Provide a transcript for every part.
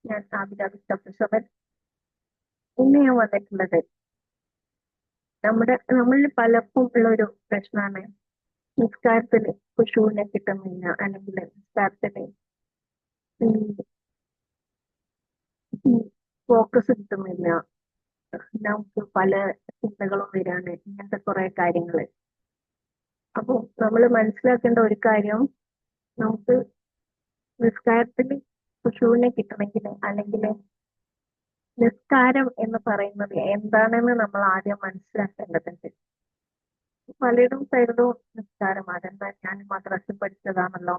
ഞാൻ ആബിദ പ്രൊഫസർ. ഇന്ന് ഞാൻ വന്നിട്ടുള്ളത് നമ്മളിൽ പലർക്കും ഉള്ള ഒരു പ്രശ്നമാണ് നിസ്കാരത്തില് ഖുശൂനെ കിട്ടുന്നില്ല, അല്ലെങ്കിൽ നിസ്കാരത്തില് ഫോക്കസ് കിട്ടുന്നില്ല. നമുക്ക് പല ചിന്തകളും വരാണ്, ഇങ്ങനത്തെ കുറെ കാര്യങ്ങള്. അപ്പൊ നമ്മൾ മനസ്സിലാക്കേണ്ട ഒരു കാര്യം, നമുക്ക് നിസ്കാരത്തിൽ ഖുശൂനെ കിട്ടണമെങ്കിൽ, അല്ലെങ്കിൽ നിസ്കാരം എന്ന് പറയുന്നത് എന്താണെന്ന് നമ്മൾ ആദ്യം മനസ്സിലാക്കേണ്ടതുണ്ട്. പലരും കരുതും നിസ്കാരം അതെന്താ, ഞാൻ മദ്രസ പഠിച്ചതാണല്ലോ,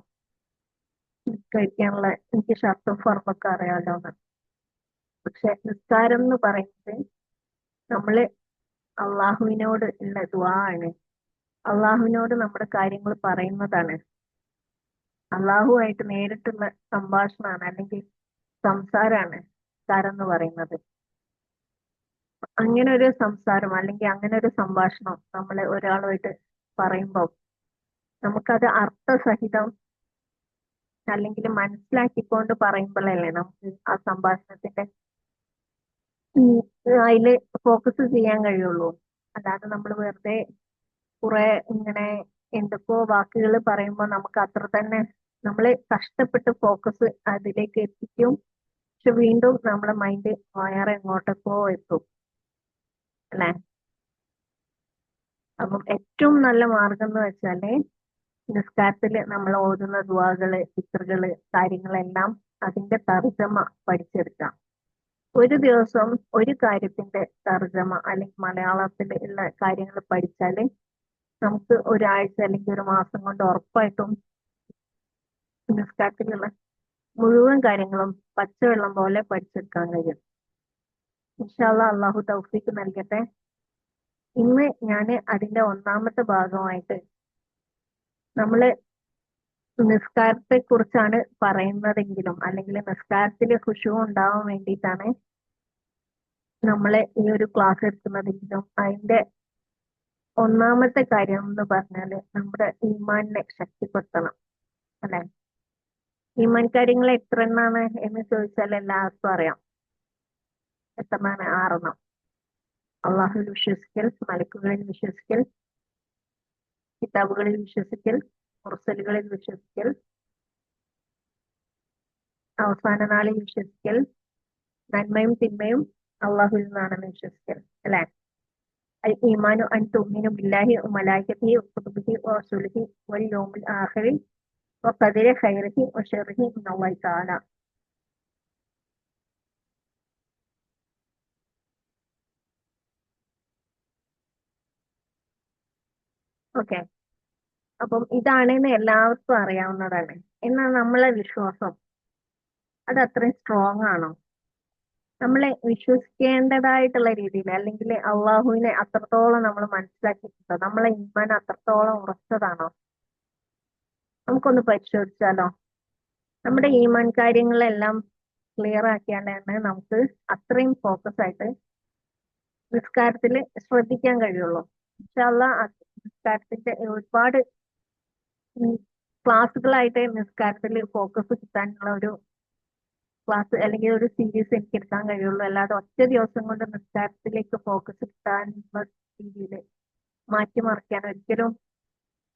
കഴിക്കാനുള്ള എനിക്ക് ഷർട്ടും ഫർമൊക്കെ അറിയാലോ എന്ന്. പക്ഷെ നിസ്കാരം എന്ന് പറയുന്നത് നമ്മള് അള്ളാഹുവിനോട് ഉള്ള ദുആ ആണ്. അള്ളാഹുവിനോട് നമ്മുടെ കാര്യങ്ങൾ പറയുന്നതാണ്. അള്ളാഹുവായിട്ട് നേരിട്ടുള്ള സംഭാഷണമാണ്, അല്ലെങ്കിൽ സംസാരമാണ് നിസ്കാരം എന്ന് പറയുന്നത്. അങ്ങനെ ഒരു സംസാരം അല്ലെങ്കിൽ അങ്ങനെ ഒരു സംഭാഷണം നമ്മൾ ഒരാളുമായിട്ട് പറയുമ്പോൾ നമുക്കത് അർത്ഥസഹിതം അല്ലെങ്കിൽ മനസ്സിലാക്കിക്കൊണ്ട് പറയുമ്പോഴല്ലേ നമുക്ക് ആ സംഭാഷണത്തിന്റെ അതില് ഫോക്കസ് ചെയ്യാൻ കഴിയുള്ളൂ. അല്ലാതെ നമ്മൾ വെറുതെ കുറെ ഇങ്ങനെ എന്തൊക്കെയോ വാക്കുകൾ പറയുമ്പോൾ നമുക്ക് അത്ര തന്നെ നമ്മൾ കഷ്ടപ്പെട്ട് ഫോക്കസ് അതിലേക്ക് എത്തിക്കും. പക്ഷെ വീണ്ടും നമ്മുടെ മൈൻഡ് വേറെ എങ്ങോട്ടൊക്കെയോ എത്തും, അല്ലെ? അപ്പം ഏറ്റവും നല്ല മാർഗം എന്ന് വെച്ചാല് നിസ്കാരത്തില് നമ്മൾ ഓതുന്ന ദുആകള്, ദിക്റുകള്, കാര്യങ്ങളെല്ലാം അതിന്റെ തർജ്ജമ പഠിച്ചെടുക്കാം. ഒരു ദിവസം ഒരു കാര്യത്തിന്റെ തർജ്ജമ അല്ലെങ്കിൽ മലയാളത്തിൽ ഉള്ള കാര്യങ്ങൾ പഠിച്ചാല് നമുക്ക് ഒരാഴ്ച അല്ലെങ്കിൽ ഒരു മാസം കൊണ്ട് ഉറപ്പായിട്ടും നിസ്കാരത്തിലുള്ള മുഴുവൻ കാര്യങ്ങളും പച്ചവെള്ളം പോലെ പഠിച്ചെടുക്കാൻ കഴിയും. ഇൻഷാ അല്ലാഹ് അള്ളാഹു തൗഫീഖ് നൽകട്ടെ. ഇന്ന് ഞാൻ അതിന്റെ ഒന്നാമത്തെ ഭാഗമായിട്ട് നമ്മള് നിസ്കാരത്തെ കുറിച്ചാണ് പറയുന്നതെങ്കിലും, അല്ലെങ്കിൽ നിസ്കാരത്തിൽ ഖുശൂ ഉണ്ടാവാൻ വേണ്ടിയിട്ടാണ് നമ്മളെ ഈ ഒരു ക്ലാസ് എടുക്കുന്നതെങ്കിലും, അതിന്റെ ഒന്നാമത്തെ കാര്യം എന്ന് പറഞ്ഞാല് നമ്മുടെ ഈമാനിനെ ശക്തിപ്പെടുത്തണം, അല്ലെ? ഈമാൻ കാര്യങ്ങൾ എത്ര എണ്ണാണ് എന്ന് ചോദിച്ചാൽ എല്ലാവർക്കും അറിയാം. എത്രണ്ണാണ്? 6 എണ്ണം. അള്ളാഹുവിൽ വിശ്വസിക്കൽ, മലക്കുകളിൽ വിശ്വസിക്കൽ, കിതാബുകളിൽ വിശ്വസിക്കൽ, മുർസലുകളിൽ വിശ്വസിക്കൽ, അവസാന നാളിൽ വിശ്വസിക്കൽ, നന്മയും തിന്മയും അള്ളാഹുവിൽ നിന്നാണെന്ന് വിശ്വസിക്കൽ, അല്ലെ? അൽ ഈമാനു അൻ തുഅ്മിനു ബില്ലാഹി വമലായികതിഹി വകുതുബിഹി വറസൂലിഹി വൽ യൗമിൽ ആഖിരി വഖദരി ഖൈറിഹി വശർരിഹി മിനല്ലാഹി തആല. ഓക്കെ. അപ്പം ഇതാണെന്ന് എല്ലാവർക്കും അറിയാവുന്നതാണ്. എന്നാൽ നമ്മളെ വിശ്വാസം അത് അത്രയും സ്ട്രോങ് ആണോ? നമ്മളെ വിശ്വസിക്കേണ്ടതായിട്ടുള്ള രീതിയിൽ, അല്ലെങ്കിൽ അള്ളാഹുവിനെ അത്രത്തോളം നമ്മൾ മനസ്സിലാക്കിയിട്ടുണ്ടോ? നമ്മളെ ഈമാൻ അത്രത്തോളം ഉറച്ചതാണോ? നമുക്കൊന്ന് പരിശോധിച്ചാലോ? നമ്മുടെ ഈമാൻ കാര്യങ്ങളെല്ലാം ക്ലിയർ ആക്കിയാലാണ് നമുക്ക് അത്രയും ഫോക്കസ് ആയിട്ട് നിസ്കാരത്തിൽ ശ്രദ്ധിക്കാൻ കഴിയുള്ളൂ. ഇൻഷാ അല്ലാഹ് നിസ്കാരത്തിന്റെ ഒരുപാട് ക്ലാസ്സുകളായിട്ട് നിസ്കാരത്തിൽ ഫോക്കസ് കിട്ടാനുള്ള ഒരു ക്ലാസ് അല്ലെങ്കിൽ ഒരു സീരീസ് എനിക്ക് എടുക്കാൻ കഴിയുള്ളൂ. അല്ലാതെ ഒറ്റ ദിവസം കൊണ്ട് നിസ്കാരത്തിലേക്ക് ഫോക്കസ് കിട്ടാനുള്ള രീതിയിൽ മാറ്റിമറിക്കാൻ ഒരിക്കലും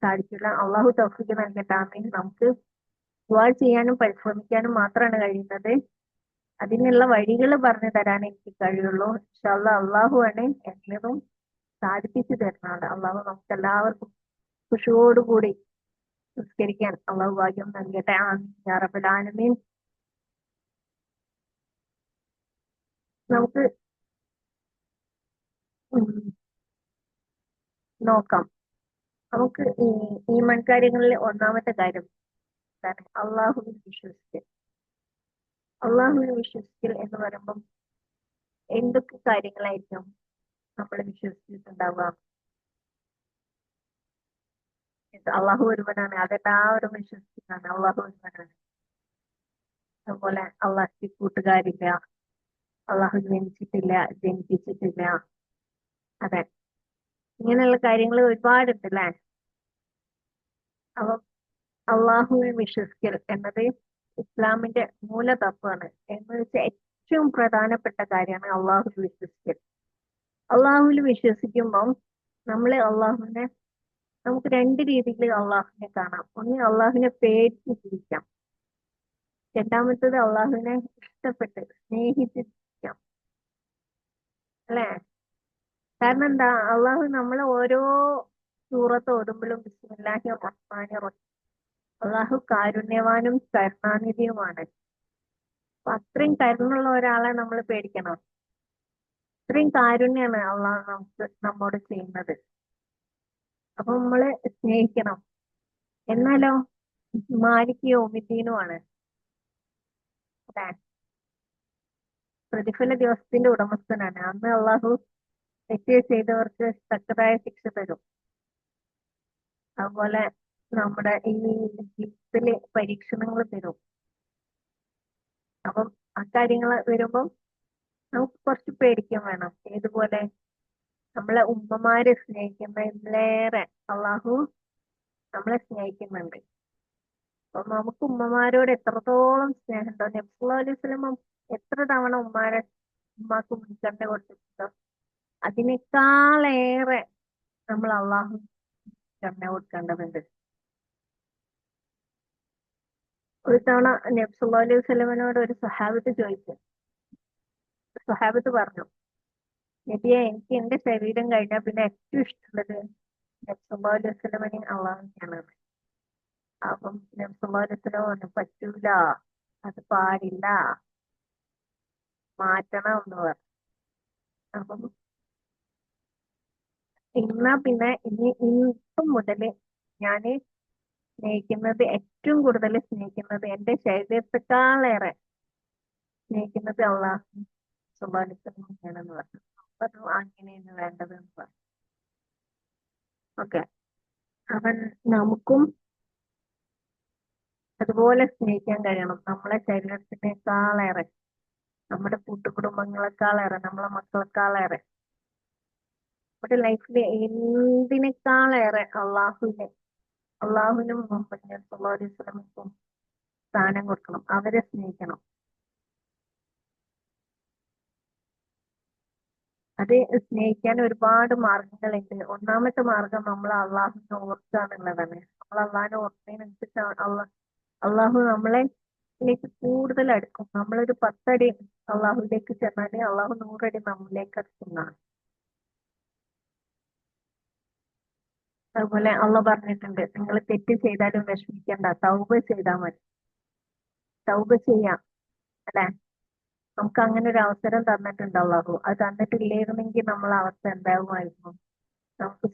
സാധിക്കില്ല. അള്ളാഹു തൗഫീഖ് നൽകട്ടെ. ആമീൻ. നമുക്ക് ദുആ ചെയ്യാനും പരിശ്രമിക്കാനും മാത്രമാണ് കഴിയുന്നത്. അതിനുള്ള വഴികൾ പറഞ്ഞു തരാൻ എനിക്ക് കഴിയുള്ളൂ. ഇൻഷാ അല്ലാഹ് അള്ളാഹു ആണ് എന്നതും സാധിപ്പിച്ചു തരുന്നതാണ്. അള്ളാഹു നമുക്ക് എല്ലാവർക്കും ഖുശൂവോടുകൂടി നിസ്കരിക്കാൻ അള്ളാഹു ഭാഗ്യം നൽകട്ടെ. ആമീൻ യാ റബ്ബൽ ആലമീൻ. നമുക്ക് ഉം നോക്കാം. നമുക്ക് ഈ ഈമാൻ കാര്യങ്ങളിൽ ഒന്നാമത്തെ കാര്യം എന്താണ്? അള്ളാഹുവിൽ വിശ്വസിക്കൽ. അള്ളാഹുവിൽ വിശ്വസിക്കൽ എന്ന് പറയുമ്പം എന്തൊക്കെ കാര്യങ്ങളായിരിക്കും നമ്മൾ വിശ്വസിച്ചിട്ടുണ്ടാവുക? അള്ളാഹു ഒരുവനാണ്, അതെല്ലാവരും വിശ്വസിക്കുന്നതാണ്. അള്ളാഹു ഒരുവനാണ്. അതുപോലെ അള്ളാഹ്ക്ക് കൂട്ടുകാരില്ല, അള്ളാഹു ജനിച്ചിട്ടില്ല, ജനിപ്പിച്ചിട്ടില്ല. അതെ, ഇങ്ങനെയുള്ള കാര്യങ്ങൾ ഒരുപാടുണ്ട്, അല്ലേ? അപ്പം അള്ളാഹുവിൽ വിശ്വസിക്കൽ എന്നത് ഇസ്ലാമിന്റെ മൂലതത്വമാണ്. എന്ന് വെച്ചാൽ ഏറ്റവും പ്രധാനപ്പെട്ട കാര്യമാണ് അള്ളാഹുൽ വിശ്വസിക്കൽ. അള്ളാഹുവിൽ വിശ്വസിക്കുമ്പം നമ്മള് അള്ളാഹുവിനെ നമുക്ക് രണ്ട് രീതിയിൽ അള്ളാഹുവിനെ കാണാം. ഒന്ന് അള്ളാഹുവിനെ പേടിച്ച് ജീവിക്കാം, രണ്ടാമത്തത് അള്ളാഹുവിനെ ഇഷ്ടപ്പെട്ട് സ്നേഹിച്ച് ജീവിക്കാം. അല്ലേ? കാരണം എന്താ, അള്ളാഹു നമ്മളെ ഓരോ സൂറത്ത് ഓതുമ്പോഴും ബിസ്മില്ലാഹി റഹ്മാനി റഹീം, അള്ളാഹു കാരുണ്യവാനും കരുണാനിധിയുമാണ്. അപ്പൊ അത്രയും കരുണുള്ള ഒരാളെ നമ്മൾ പേടിക്കണം. അത്രയും കാരുണ്യാണ് അള്ളാഹു നമ്മോട് ചെയ്യുന്നത്. അപ്പൊ നമ്മള് സ്നേഹിക്കണം. എന്നാലോ മാലിക് യൗമിദ്ദീനുമാണ്. അല്ലേ? പ്രതിഫല ദിവസത്തിന്റെ ഉടമസ്ഥനാണ്. അന്ന് അള്ളാഹു തെറ്റ് ചെയ്തവർക്ക് തക്കതായ ശിക്ഷ തരും. അതുപോലെ നമ്മുടെ ഈ ജീവിതത്തില് പരീക്ഷണങ്ങൾ തരും. അപ്പം അക്കാര്യങ്ങൾ വരുമ്പം നമുക്ക് കുറച്ച് പേടിക്കാൻ വേണം. ഏതുപോലെ നമ്മളെ ഉമ്മമാരെ സ്നേഹിക്കുന്നതിലേറെ അള്ളാഹു നമ്മളെ സ്നേഹിക്കുന്നുണ്ട്. അപ്പൊ നമുക്ക് ഉമ്മമാരോട് എത്രത്തോളം സ്നേഹമുണ്ടോ. നബി സല്ലല്ലാഹു അലൈഹി വസല്ലം എത്ര തവണ ഉമ്മാക്ക് മുൻഗണന കൊടുത്തിട്ടുണ്ടോ, അതിനേക്കാളേറെ നമ്മൾ അള്ളാഹു മുൻഗണന കൊടുക്കേണ്ടതുണ്ട്. ഒരു തവണ നബി സല്ലല്ലാഹു അലൈഹി വസല്ലമയോട് ഒരു സഹാബത്ത് ചോദിച്ചു. സഹാബത്ത് പറഞ്ഞു, നബിയെ, എനിക്ക് എന്റെ ശരീരം കഴിഞ്ഞാൽ പിന്നെ ഏറ്റവും ഇഷ്ടമുള്ളത് നബി സല്ലല്ലാഹു അലൈഹി വസല്ലമനെയും അള്ളാഹുവിനെയാണ്. അപ്പം നബി സല്ലല്ലാഹു അലൈഹി വസല്ലം പറഞ്ഞു, പറ്റൂല, അത് പാടില്ല, മാറ്റണം എന്ന് പറഞ്ഞു. അപ്പം എന്നാ പിന്നെ ഇപ്പം മുതല് ഞാന് സ്നേഹിക്കുന്നത്, ഏറ്റവും കൂടുതൽ സ്നേഹിക്കുന്നത്, എന്റെ ശരീരത്തെക്കാളേറെ സ്നേഹിക്കുന്നത് അള്ളാഹു സുബ്ഹാനഹു വ തആലയാണെന്ന് പറഞ്ഞു. അപ്പൊ അങ്ങനെയാണ് വേണ്ടത് എന്ന് പറഞ്ഞു. ഓക്കെ, അവൻ നമുക്കും അതുപോലെ സ്നേഹിക്കാൻ കഴിയണം. നമ്മളെ ശരീരത്തിനേക്കാളേറെ, നമ്മുടെ കൂട്ടുകുടുംബങ്ങളെക്കാളേറെ, നമ്മളെ മക്കളെക്കാളേറെ, നമ്മുടെ ലൈഫിലെ എന്തിനേക്കാളേറെ അള്ളാഹുവിനും മുഹമ്മദ് നബി സല്ലല്ലാഹു അലൈഹി വസല്ലമക്കും സ്ഥാനം കൊടുക്കണം. അവരെ സ്നേഹിക്കണം. അത് സ്നേഹിക്കാൻ ഒരുപാട് മാർഗങ്ങളുണ്ട്. ഒന്നാമത്തെ മാർഗം നമ്മൾ അള്ളാഹുവിനെ ഓർക്കുക എന്നുള്ളതാണ്. നമ്മൾ അള്ളാഹിനെ ഓർക്കുന്നതിനനുസരിച്ച് അള്ളാഹു ലേക്ക് കൂടുതൽ അടുക്കും. നമ്മളൊരു 10 അടി അള്ളാഹുവിലേക്ക് ചെന്നാല് അള്ളാഹു 100 അടി നമ്മളിലേക്ക് അടുക്കുന്നതാണ്. അതുപോലെ അള്ളാഹ് പറഞ്ഞിട്ടുണ്ട്, നിങ്ങൾ തെറ്റ് ചെയ്താലും വിഷമിക്കണ്ട, തൗബ ചെയ്താൽ മതി. തൗബ ചെയ്യാം. അല്ലെ? നമുക്ക് അങ്ങനെ ഒരു അവസരം തന്നിട്ടുണ്ട് അള്ളാഹു. അത് തന്നിട്ടില്ലായിരുന്നെങ്കിൽ നമ്മളെ അവസ്ഥ എന്താകുമായിരുന്നു? നമുക്ക്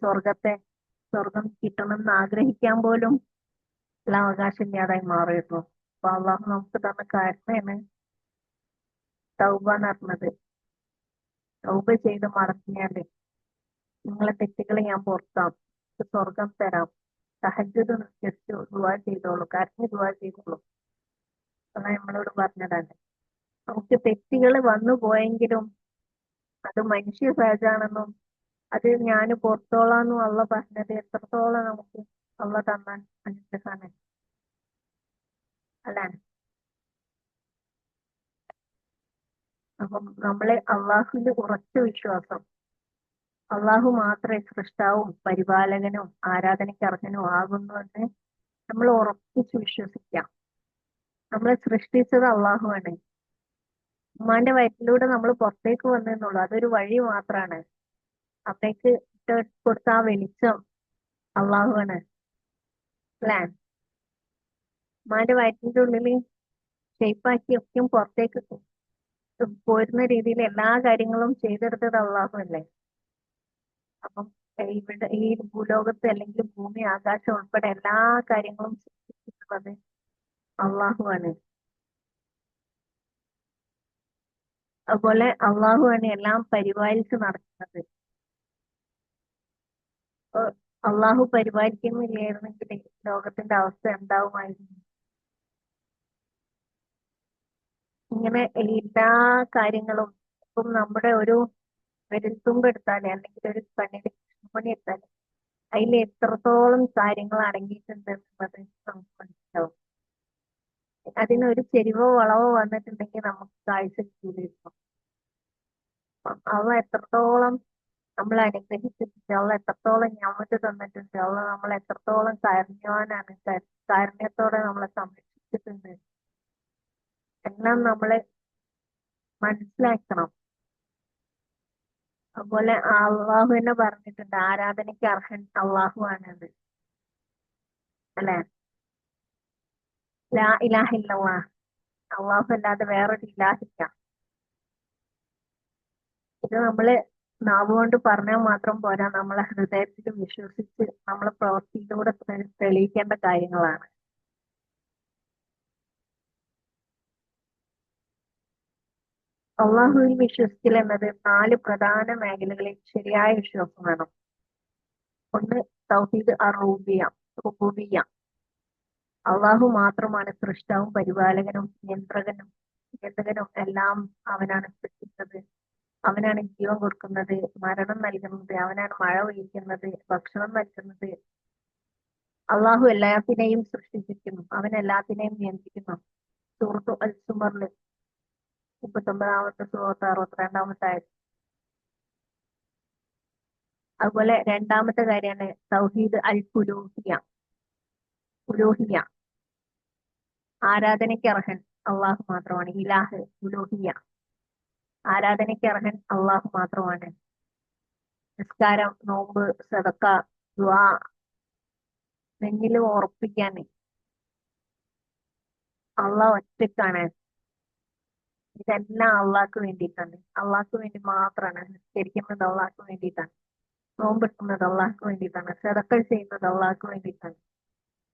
സ്വർഗം കിട്ടണമെന്ന് ആഗ്രഹിക്കാൻ പോലും ഉള്ള അവകാശം ഇല്ലാതായി മാറിയിരുന്നു. അപ്പൊ അള്ളാഹു നമുക്ക് തന്ന കാരണമാണ് തൗബ എന്ന് പറഞ്ഞത്. തൗബ ചെയ്ത് മടങ്ങിയാല് നിങ്ങളെ തെറ്റുകൾ ഞാൻ പുറത്താം, സ്വർഗം തരാം, തഹജ്ജുദ് നിസ്കരിച്ച് ദുആ ചെയ്തോളൂ, കരഞ്ഞ് ദുആ ചെയ്തോളൂ എന്നാ നമ്മളോട് പറഞ്ഞതാണ്. നമുക്ക് തെറ്റുകൾ വന്നു പോയെങ്കിലും അത് മനുഷ്യ സഹജാണെന്നും അത് ഞാൻ പുറത്തോളാന്നും അള്ള പറഞ്ഞത് എത്രത്തോളം നമുക്ക് അള്ള തന്ന അനുഗ്രഹമാണ്. അല്ലെ? അപ്പം നമ്മളെ അള്ളാഹുവിന്റെ ഉറച്ച വിശ്വാസം, അള്ളാഹു മാത്രമേ സൃഷ്ടാവും പരിപാലകനും ആരാധനയ്ക്ക് അർഹനും ആകുന്നു എന്ന് നമ്മൾ ഉറപ്പിച്ച് വിശ്വസിക്കാം. നമ്മളെ സൃഷ്ടിച്ചത് അള്ളാഹുവാണ്. ഉമ്മാന്റെ വയറ്റിലൂടെ നമ്മൾ പുറത്തേക്ക് വന്നെന്നുള്ളൂ, അതൊരു വഴി മാത്രമാണ്. അപ്പേക്ക് കൊടുത്ത ആ വെളിച്ചം അള്ളാഹുവാണ്. അല്ലേ? ഉമ്മാന്റെ വയറ്റിന്റെ ഉള്ളില് ഷേപ്പാക്കി ഒക്കെ പുറത്തേക്ക് പോരുന്ന രീതിയിൽ എല്ലാ കാര്യങ്ങളും ചെയ്തെടുത്തത് അള്ളാഹു അല്ലേ? അപ്പം ഇവിടെ ഈ ഭൂലോകത്ത് അല്ലെങ്കിൽ ഭൂമി ആകാശം ഉൾപ്പെടെ എല്ലാ കാര്യങ്ങളും സൃഷ്ടിച്ചിട്ടുള്ളത് അള്ളാഹുവാണ്. അതുപോലെ അള്ളാഹുവാണ് എല്ലാം പരിപാലിച്ച് നടക്കുന്നത്. അള്ളാഹു പരിപാലിക്കുന്നില്ലായിരുന്നെങ്കിൽ ലോകത്തിന്റെ അവസ്ഥ എന്താവുമായിരുന്നു? ഇങ്ങനെ എല്ലാ കാര്യങ്ങളും ഇപ്പം നമ്മുടെ ഒരു വിരൽത്തുമ്പ് എടുത്താലേ അല്ലെങ്കിൽ ഒരു കണ്ണിന്റെ കൃഷ്ണമണി എടുത്താലേ അതിൽ എത്രത്തോളം കാര്യങ്ങൾ അടങ്ങിയിട്ടുണ്ട് എന്നുള്ളത് നമുക്ക് മനസ്സിലാവും. അതിനൊരു ചെരിവോ വളവോ വന്നിട്ടുണ്ടെങ്കിൽ നമുക്ക് കാഴ്ച കിട്ടിയിരിക്കും. അവ എത്രത്തോളം നമ്മളെ അനുഗ്രഹിച്ചിട്ടുണ്ട്, അവൾ എത്രത്തോളം ഞമ്മക്ക് തന്നിട്ടുണ്ട്, അവൾ നമ്മൾ എത്രത്തോളം കാരുണ്യവാനാണ്, കാരുണ്യത്തോടെ നമ്മളെ സംരക്ഷിച്ചിട്ടുണ്ട് എല്ലാം നമ്മള് മനസ്സിലാക്കണം. അതുപോലെ അള്ളാഹു തന്നെ പറഞ്ഞിട്ടുണ്ട്, ആരാധനയ്ക്ക് അർഹൻ അള്ളാഹു ആണത്, അല്ലെ? ലാ ഇലാഹ ഇല്ലല്ലാഹ്, അള്ളാഹു അല്ലാതെ വേറൊരു ഇലാഹില്ല. ഇത് നമ്മള് നാവുകൊണ്ട് പറഞ്ഞാൽ മാത്രം പോരാ, നമ്മളെ ഹൃദയത്തിൽ വിശ്വസിച്ച് നമ്മളെ പ്രവൃത്തിയിലൂടെ തെളിയിക്കേണ്ട കാര്യങ്ങളാണ്. അള്ളാഹുവിൽ വിശ്വസിക്കൽ എന്നത് 4 പ്രധാന മേഖലകളിൽ ശരിയായ വിശ്വാസം വേണം. ഒന്ന്, തൗഹീദ് റുബൂബിയ്യ, അള്ളാഹു മാത്രമാണ് സൃഷ്ടാവും പരിപാലകനും നിയന്ത്രകനും എല്ലാം. അവനാണ് സൃഷ്ടിച്ചത്, അവനാണ് ജീവൻ കൊടുക്കുന്നത്, മരണം നൽകുന്നത്, അവനാണ് മഴ പെയ്യിക്കുന്നത്, ഭക്ഷണം നൽകുന്നത്. അള്ളാഹു എല്ലാത്തിനെയും സൃഷ്ടിച്ചിരിക്കുന്നു, അവൻ എല്ലാത്തിനെയും നിയന്ത്രിക്കുന്നു. സൂറത്തു അൽ സുമറിൽ 39-ാമത്തെ സൂറത്ത് 62-ാമത്തെ ആയത്. അതുപോലെ രണ്ടാമത്തെ കാര്യമാണ് തൗഹീദ് അൽ ഉലൂഹിയ, ആരാധനയ്ക്ക് അർഹൻ അള്ളാഹു മാത്രമാണ്. ഇലാഹ്, ഉലൂഹിയ, ആരാധനയ്ക്ക് അർഹൻ അള്ളാഹു മാത്രമാണ്. നിസ്കാരം, നോമ്പ്, സദക്ക, ദുആ നെഞ്ഞിൽ ഉറപ്പിക്കാൻ അള്ളാഹ് ഒറ്റക്കാണ്. ഇതെല്ലാം അള്ളാഹ്ക്ക് വേണ്ടിയിട്ടാണ്, അള്ളാഹ്ക്ക് വേണ്ടി മാത്രമാണ്. നിസ്കരിക്കുന്നത് അള്ളാഹ്ക്ക് വേണ്ടിയിട്ടാണ്, നോമ്പെടുക്കുന്നത് അള്ളാഹ്ക്ക് വേണ്ടിയിട്ടാണ്, സദക്ക ചെയ്യുന്നത് അള്ളാഹ്ക്ക് വേണ്ടിയിട്ടാണ്,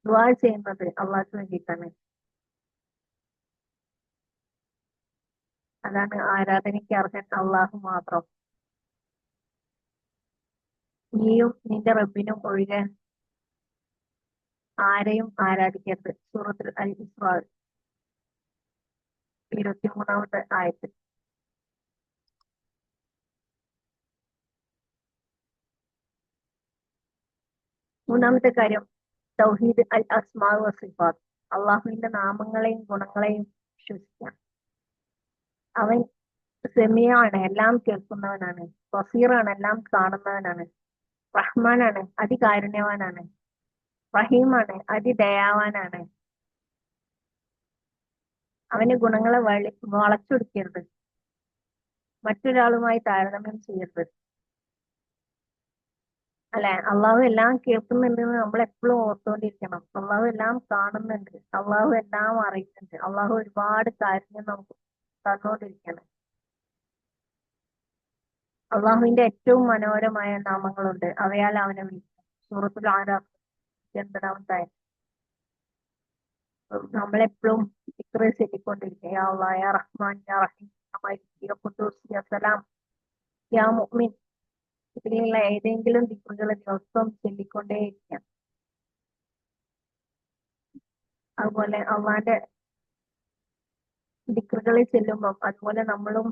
ദുആ ചെയ്യുന്നത് അള്ളാഹ്ക്ക് വേണ്ടിയിട്ടാണ്. അതാണ് ആരാധനയ്ക്ക് അർഹൻ അള്ളാഹു മാത്രം. നീയും നിന്റെ റബ്ബിനും ഒഴികെ ആരെയും ആരാധിക്കരുത്. സൂറത്തുൽ അൽ ഇസ്രാ 23-ാമത്തെ ആയത്ത്. മൂന്നാമത്തെ കാര്യം തൗഹീദ് അൽ അസ്മാ വ സിഫാത്ത്, അള്ളാഹുവിന്റെ നാമങ്ങളെയും ഗുണങ്ങളെയും വിശ്വസിക്കാം. അവൻ സെമിയാണ്, എല്ലാം കേൾക്കുന്നവനാണ്. ബസീറാണ്, എല്ലാം കാണുന്നവനാണ്. റഹ്മാനാണ്, അതികാരുണ്യവാനാണ്. റഹീമാണ്, അതിദയാവാനാണ്. അവന്റെ ഗുണങ്ങളെ വളച്ചൊടിക്കരുത്, മറ്റൊരാളുമായി താരതമ്യം ചെയ്യരുത്. അല്ലെ? അള്ളാഹു എല്ലാം കേൾക്കുന്നുണ്ടെന്ന് നമ്മൾ എപ്പോഴും ഓർത്തുകൊണ്ടിരിക്കണം. അള്ളാഹു എല്ലാം കാണുന്നുണ്ട്, അള്ളാഹു എല്ലാം അറിയുന്നുണ്ട്, അള്ളാഹു ഒരുപാട് കാര്യം നമുക്ക് തന്നുകൊണ്ടിരിക്കണം. അള്ളാഹുവിന്റെ ഏറ്റവും മനോഹരമായ നാമങ്ങളുണ്ട്, അവയാൽ അവനെ വിളിക്കും. സൂറത്തുൽ ആറാഫ് 80-ാമത്തെ. നമ്മളെപ്പോഴും ദിക്റ് ചൊല്ലിക്കൊണ്ടിരിക്കുക, യാ അല്ലാഹ്, യാ റഹ്മാൻ, യാ റഹീം, യാ മലിക്, യാ ഖുദ്ദൂസ്, യാ സലാം, യാ മുഅ്മിൻ. ഇതിലുള്ള ഏതെങ്കിലും ദിക്റുകൾ ദിവസം ചൊല്ലിക്കൊണ്ടേയിരിക്കാം. അതുപോലെ അള്ളാന്റെ ദിക്റുകളിൽ ചെല്ലുമ്പോൾ അതുപോലെ നമ്മളും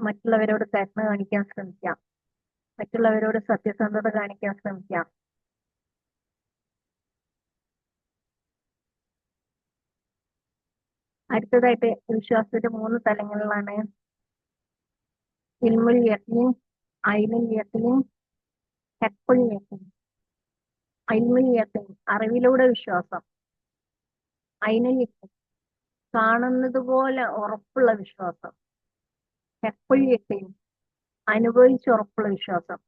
മറ്റുള്ളവരോട് കരുണ കാണിക്കാൻ ശ്രമിക്കാം, മറ്റുള്ളവരോട് സത്യസന്ധത കാണിക്കാൻ ശ്രമിക്കാം. അടുത്തതായിട്ട് വിശ്വാസത്തിന്റെ 3 തലങ്ങളിലാണ് ഇൽമുൽ യഖീൻ, ഐനുൽ യഖീൻ, ഹഖ്ഖുൽ യഖീൻ. ഇൽമുൽ യഖീൻ, അറിവിലൂടെ വിശ്വാസം. ഐനുൽ യഖീൻ, കാണുന്നത് പോലെ ഉറപ്പുള്ള വിശ്വാസം. ഹഖ്ഖുൽ യഖീൻ, അനുഭവിച്ച് ഉറപ്പുള്ള വിശ്വാസം.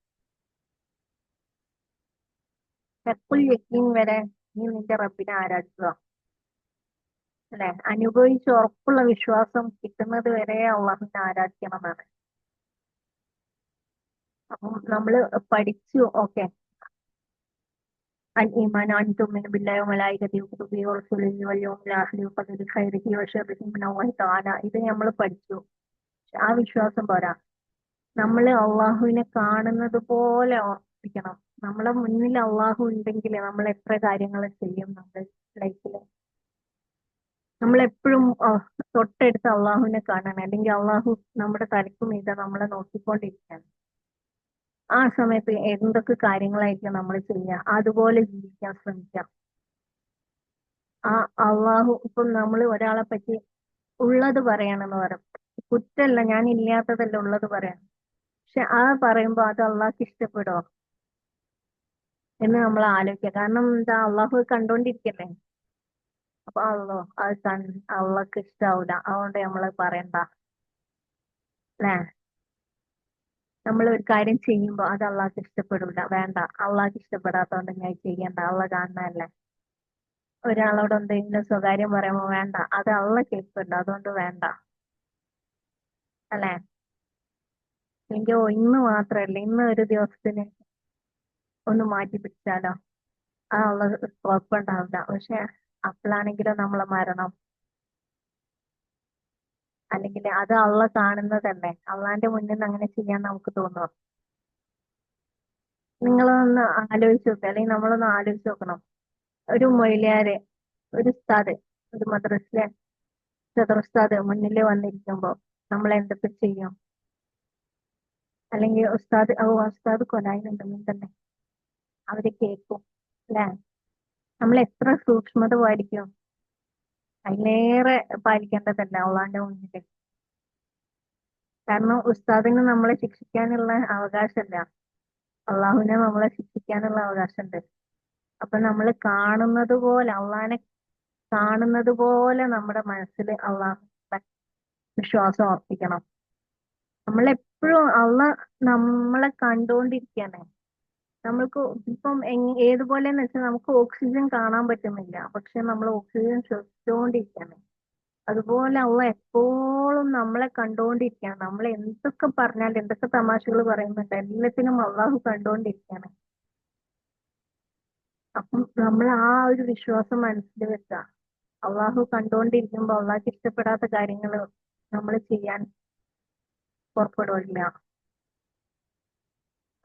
ഹഖ്ഖുൽ യഖീൻ വരെ നീ നിന്റെ റബ്ബിനെ ആരാധിക്കുക, അല്ലെ? അനുഭവിച്ച് ഉറപ്പുള്ള വിശ്വാസം കിട്ടുന്നത് വരെ അള്ളാഹുവിനെ ആരാധിക്കണം എന്നാണ്. അപ്പം നമ്മള് പഠിച്ചു, ഓക്കെ, الإيمان أن تؤمن بالله وملائكته وكتبه ورسله واليوم الآخر وقدر خيره وشره من الله تعالى. ഇത് നമ്മൾ പഠിച്ചു. ആ വിശ്വാസം പോരാ, നമ്മള് അള്ളാഹുവിനെ കാണുന്നത് പോലെ ഓർപ്പിക്കണം. നമ്മളെ മുന്നിൽ അള്ളാഹു ഉണ്ടെങ്കിൽ നമ്മൾ എത്ര കാര്യങ്ങൾ ചെയ്യും നമ്മുടെ ലൈഫില്. നമ്മളെപ്പോഴും തൊട്ടടുത്ത് അള്ളാഹുവിനെ കാണണം, അല്ലെങ്കിൽ അള്ളാഹു നമ്മുടെ തലയ്ക്ക് മീതെ നമ്മളെ നോക്കിക്കൊണ്ടിരിക്കണം. ആ സമയത്ത് എന്തൊക്കെ കാര്യങ്ങളായിരിക്കും നമ്മൾ ചെയ്യുക, അതുപോലെ ജീവിക്കാൻ ശ്രമിക്കാം. ആ അള്ളാഹു ഇപ്പം നമ്മൾ ഒരാളെ പറ്റി ഉള്ളത് പറയണമെന്ന് പറയും. കുറ്റല്ല, ഞാൻ ഇല്ലാത്തതല്ല ഉള്ളത് പറയാം. പക്ഷെ ആ പറയുമ്പോ അത് അള്ളാഹ്ക്ക് ഇഷ്ടപ്പെടോ എന്ന് നമ്മൾ ആലോചിക്കുക. കാരണം എന്താ, അള്ളാഹു കണ്ടോണ്ടിരിക്കല്ലേ. അപ്പൊ അത് അള്ളാഹ്ക്ക് ഇഷ്ടാവൂല, അതുകൊണ്ട് നമ്മള് പറയണ്ട അല്ലേ. നമ്മൾ ഒരു കാര്യം ചെയ്യുമ്പോ അത് അള്ളാഹ്ക്ക് ഇഷ്ടപ്പെടൂല, വേണ്ട, അള്ളാഹ്ക്ക് ഇഷ്ടപ്പെടാത്തോണ്ട് ഞാൻ ചെയ്യണ്ട, അള്ളാഹ് കാണുന്നതല്ലേ. ഒരാളോട് എന്തെങ്കിലും സ്വകാര്യം പറയുമ്പോ വേണ്ട, അത് അള്ളാഹ് കേൾക്കുന്നുണ്ട്, അതുകൊണ്ട് വേണ്ട അല്ലെ. എനിക്ക് ഇന്ന് മാത്രല്ല, ഇന്ന് ഒരു ദിവസത്തിന് ഒന്ന് മാറ്റി പിടിച്ചാലോ ആ ഉള്ളത് കുഴപ്പമുണ്ടാവില്ല. പക്ഷെ അപ്പോഴാണെങ്കിലോ നമ്മളെ മരണം, അല്ലെങ്കിൽ അത് അള്ള കാണുന്നതല്ലേ, അള്ളാന്റെ മുന്നിൽ നിന്ന് അങ്ങനെ ചെയ്യാൻ നമുക്ക് തോന്നുമോ? നിങ്ങളൊന്ന് ആലോചിച്ച് നോക്കുക, അല്ലെങ്കിൽ നമ്മളൊന്ന് ആലോചിച്ച് നോക്കണം. ഒരു മൊയിലിയാര്, ഒരു ഉസ്താദ്, ഒരു മദ്രസിലെ സദർ ഉസ്താദ് മുന്നിൽ വന്നിരിക്കുമ്പോ നമ്മൾ എന്തൊക്കെ ചെയ്യും? അല്ലെങ്കിൽ ഉസ്താദ് കൊലായിലുണ്ടെങ്കിൽ തന്നെ അവര് കേൾക്കും അല്ലെ. നമ്മൾ എത്ര സൂക്ഷ്മത പാലിക്കും, അതിലേറെ പാലിക്കേണ്ടതല്ല അള്ളാന്റെ മുന്നിൽ. കാരണം ഉസ്താദിന് നമ്മളെ ശിക്ഷിക്കാനുള്ള അവകാശമല്ല, അള്ളാഹുവിനെ നമ്മളെ ശിക്ഷിക്കാനുള്ള അവകാശമുണ്ട്. അപ്പൊ നമ്മൾ കാണുന്നത് പോലെ, അള്ളാഹിനെ കാണുന്നത് പോലെ നമ്മുടെ മനസ്സിൽ അള്ളാഹുടെ വിശ്വാസം അർപ്പിക്കണം. നമ്മളെപ്പോഴും നമ്മളെ കണ്ടുകൊണ്ടിരിക്കാണ്. നമ്മൾക്ക് ഇപ്പം ഏതുപോലെന്ന് വെച്ചാൽ നമുക്ക് ഓക്സിജൻ കാണാൻ പറ്റുന്നില്ല, പക്ഷെ നമ്മൾ ഓക്സിജൻ ശ്വസിച്ചുകൊണ്ടിരിക്കാണ്. അതുപോലെ എപ്പോഴും നമ്മളെ കണ്ടുകൊണ്ടിരിക്കുകയാണ്. നമ്മൾ എന്തൊക്കെ പറഞ്ഞാൽ, എന്തൊക്കെ തമാശകൾ പറയുന്നുണ്ട്, എല്ലാത്തിനും അള്ളാഹു കണ്ടുകൊണ്ടിരിക്കുകയാണ്. അപ്പം നമ്മൾ ആ ഒരു വിശ്വാസം മനസ്സിൽ വെക്കുക. അള്ളാഹു കണ്ടുകൊണ്ടിരിക്കുമ്പോ അള്ളാഹ്ക്ക് ഇഷ്ടപ്പെടാത്ത കാര്യങ്ങൾ നമ്മൾ ചെയ്യാൻ പുറപ്പെടില്ല.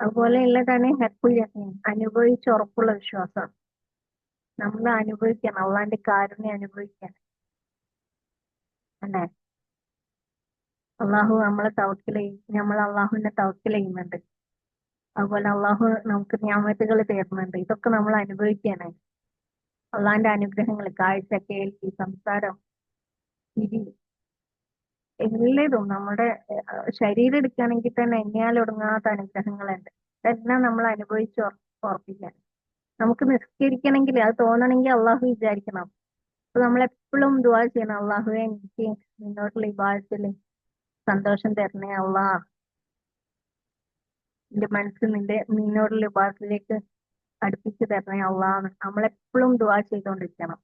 അതുപോലെയുള്ളതാണ് ഹെൽപ്പുൽ യഖീൻ, അനുഭവിച്ചുറപ്പുള്ള വിശ്വാസം. നമ്മൾ അനുഭവിക്കണം, അള്ളാന്റെ കാരുണ്യം അനുഭവിക്കാൻ അല്ലേ. അള്ളാഹു നമ്മളെ നമ്മൾ അള്ളാഹുവിനെ തവക്കൽ ചെയ്യുന്നുണ്ട്. അതുപോലെ അള്ളാഹു നമുക്ക് ഞാമത്തുകൾ തരുന്നുണ്ട്. ഇതൊക്കെ നമ്മൾ അനുഭവിക്കാനായി. അള്ളാന്റെ അനുഗ്രഹങ്ങൾ, കാഴ്ച, കേൾവി, സംസാരം, ചിരി, എല്ലതും നമ്മുടെ ശരീരം എടുക്കുകയാണെങ്കിൽ തന്നെ എണ്ണിയാലൊടുങ്ങാത്ത അനുഗ്രഹങ്ങളുണ്ട്. ഇതെല്ലാം നമ്മൾ അനുഭവിച്ച് ഉറപ്പിക്കാൻ. നമുക്ക് നിസ്കരിക്കണമെങ്കിൽ, അത് തോന്നണമെങ്കിൽ അള്ളാഹു വിചാരിക്കണം. അപ്പൊ നമ്മളെപ്പോഴും ദുആ ചെയ്യണം, അള്ളാഹുവെ എനിക്ക് നിന്നോട്ടുള്ള ഇബാദത്തിൽ സന്തോഷം തരണേ അള്ളാ, എന്റെ മനസ്സ് നിന്നോടുള്ള ഇബാദത്തിലേക്ക് അടുപ്പിച്ച് തരണേ അള്ളാന്ന് നമ്മളെപ്പോഴും ദുആ ചെയ്തുകൊണ്ടിരിക്കണം.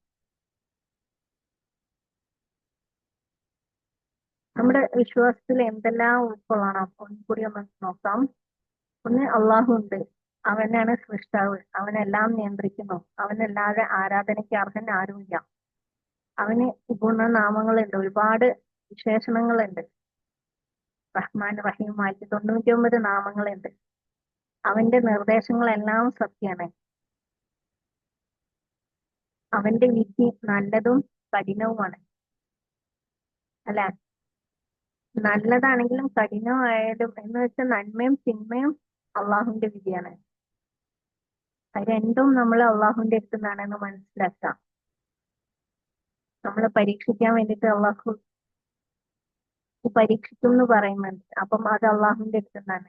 നമ്മുടെ വിശ്വാസത്തിൽ എന്തെല്ലാം ഉൾക്കൊള്ളണം ഒന്നുകൂടി ഒന്ന് നോക്കാം. ഒന്ന്, അള്ളാഹു ഉണ്ട്, അവനാണ് സൃഷ്ടാവ്, അവനെല്ലാം നിയന്ത്രിക്കുന്നു, അവനല്ലാതെ ആരാധനയ്ക്ക് അർഹൻ ആരുമില്ല. അവന് ഗുണനാമങ്ങളുണ്ട്, ഒരുപാട് വിശേഷണങ്ങളുണ്ട്. റഹ്മാൻ, റഹീം, മാലിക്, 99 നാമങ്ങളുണ്ട്. അവന്റെ നിർദ്ദേശങ്ങളെല്ലാം സത്യമാണ്. അവന്റെ വിധി നല്ലതും കഠിനവുമാണ് അല്ലെ. നല്ലതാണെങ്കിലും കഠിനമായാലും എന്ന് വെച്ചാൽ നന്മയും തിന്മയും അള്ളാഹുവിന്റെ വിധിയാണ്. അത് രണ്ടും നമ്മൾ അള്ളാഹുവിന്റെ അടുത്ത് നിന്നാണെന്ന് മനസ്സിലാക്കാം. നമ്മളെ പരീക്ഷിക്കാൻ വേണ്ടിയിട്ട് അള്ളാഹു പരീക്ഷിക്കും എന്ന് പറയുന്നുണ്ട്. അപ്പം അത് അള്ളാഹുവിന്റെ അടുത്ത് നിന്നാണ്.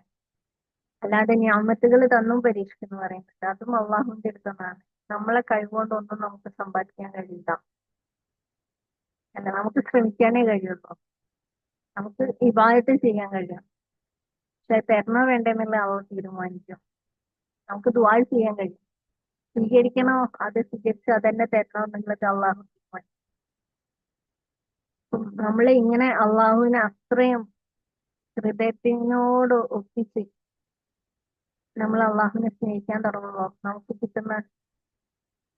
അല്ലാതെ ഞാമത്തുകൾ തന്നും പരീക്ഷിക്കുന്നു പറയുന്നുണ്ട്, അതും അള്ളാഹുവിന്റെ അടുത്ത് നിന്നാണ്. നമ്മളെ കഴിവുകൊണ്ടൊന്നും നമുക്ക് സമ്പാദിക്കാൻ കഴിയില്ല അല്ല. നമുക്ക് ശ്രമിക്കാനേ കഴിയുള്ളൂ, നമുക്ക് ഇബാദത്ത് ചെയ്യാൻ കഴിയും. പക്ഷെ തരണോ വേണ്ടെന്നുള്ള അവർ തീരുമാനിക്കും. നമുക്ക് ദുആ ചെയ്യാൻ കഴിയും, സ്വീകരിക്കണോ അത് സ്വീകരിച്ച് അതന്നെ തരണോ എന്നുള്ളത് അള്ളാഹു തീരുമാനിക്കും. നമ്മൾ ഇങ്ങനെ അള്ളാഹുവിനെ അത്രയും ഹൃദയത്തിനോട് ഒപ്പിച്ച് നമ്മൾ അള്ളാഹുവിനെ സ്നേഹിക്കാൻ തുടങ്ങുമ്പോൾ നമുക്ക് കിട്ടുന്ന